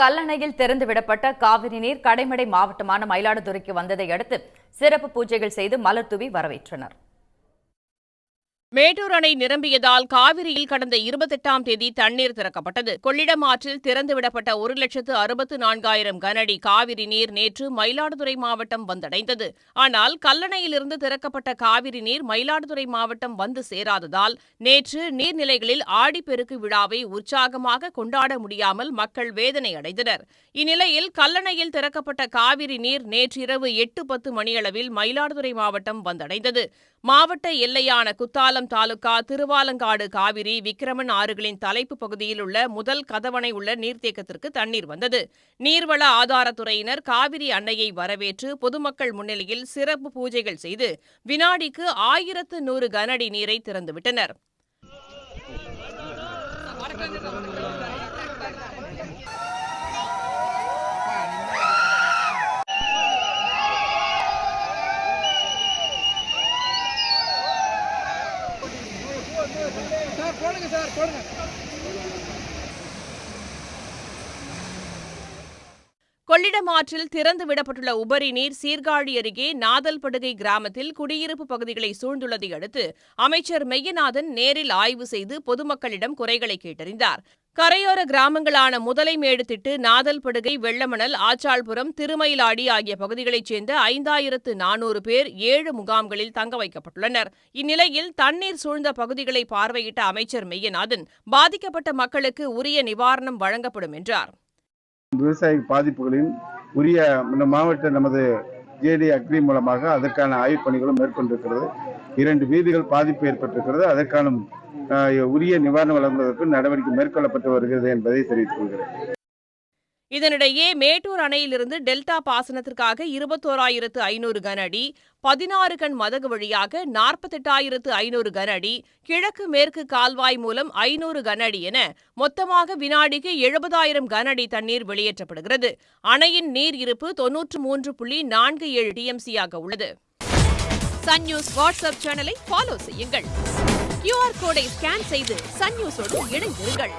கல்லணையில் திறந்துவிடப்பட்ட காவிரி நீர் கடைமடை மாவட்டமான மயிலாடுதுறைக்கு வந்ததை அடுத்து சிறப்பு பூஜைகள் செய்து மலர் தூவி வரவேற்றனர். மேட்டூர் அணை நிரம்பியதால் காவிரியில் கடந்த 28ஆம் தேதி தண்ணீர் திறக்கப்பட்டது. கொள்ளிடம் ஆற்றில் திறந்துவிடப்பட்ட 1,64,000 கனஅடி காவிரி நீர் நேற்று மயிலாடுதுறை மாவட்டம் வந்தடைந்தது. ஆனால் கல்லணையிலிருந்து திறக்கப்பட்ட காவிரி நீர் மயிலாடுதுறை மாவட்டம் வந்து சேராததால் நேற்று நீர்நிலைகளில் ஆடிப்பெருக்கு விழாவை உற்சாகமாக கொண்டாட முடியாமல் மக்கள் வேதனை அடைந்தனர். இந்நிலையில் கல்லணையில் திறக்கப்பட்ட காவிரி நீர் நேற்றிரவு 8:10 மணியளவில் மயிலாடுதுறை மாவட்டம் வந்தடைந்தது. மாவட்ட எல்லையான குத்தாலம் தாலுகா திருவாலங்காடு காவிரி விக்கிரமன் ஆறுகளின் தலைப்பு பகுதியில் உள்ள முதல் கதவணை உள்ள நீர்த்தேக்கத்திற்கு தண்ணீர் வந்தது. நீர்வள ஆதாரத்துறையினர் காவிரி அன்னையை வரவேற்று பொதுமக்கள் முன்னிலையில் சிறப்பு பூஜைகள் செய்து வினாடிக்கு 1100 கனஅடி நீரை திறந்துவிட்டனர். கொள்ளிடம் ஆற்றில் திறந்து விடப்பட்டுள்ள உபரி நீர் சீர்காழி அருகே நாதல்படுகை கிராமத்தில் குடியிருப்பு பகுதிகளை சூழ்ந்துள்ளதை அடுத்து அமைச்சர் மெய்யநாதன் நேரில் ஆய்வு செய்து பொதுமக்களிடம் குறைகளை கேட்டறிந்தார். கரையோர கிராமங்களான முதலைமேடு திட்டு, நாதல்படுகை, வெள்ளமணல், ஆச்சாள்புரம், திருமயிலாடி ஆகிய பகுதிகளைச் சேர்ந்த 5400 பேர் 7 முகாம்களில் தங்க வைக்கப்பட்டுள்ளனர். இந்நிலையில் தண்ணீர் சூழ்ந்த பகுதிகளை பார்வையிட்ட அமைச்சர் மெய்யநாதன் பாதிக்கப்பட்ட மக்களுக்கு உரிய நிவாரணம் வழங்கப்படும் என்றார். விவசாய பாதிப்புகளின் உரிய மாவட்ட நமது ஜேடி அக்ரி மூலமாக அதற்கான ஆய்வுப் பணிகளும் மேற்கொண்டிருக்கிறது. 2 வீதிகள் பாதிப்பு ஏற்பட்டிருக்கிறது. அதற்கான உரிய நிவாரணம் வழங்குவதற்கு நடவடிக்கை மேற்கொள்ளப்பட்டு வருகிறது என்பதை தெரிவித்துக் கொள்கிறேன். இதனிடையே மேட்டூர் அணையிலிருந்து டெல்டா பாசனத்திற்காக 21,500 கனஅடி, 16 கண் மதகு வழியாக 48,500 கனஅடி, கிழக்கு மேற்கு கால்வாய் மூலம் 500 கனஅடி என மொத்தமாக வினாடிக்கு 70,000 கனஅடி தண்ணீர் வெளியேற்றப்படுகிறது. அணையின் நீர் இருப்பு 93.47 டிஎம்சியாக உள்ளது. சன் நியூஸ் வாட்ஸ்அப் சேனலை ஃபாலோ செய்யுங்கள். QR கோடை ஸ்கேன் செய்து சன் நியூஸோடு இணைந்திருங்கள்.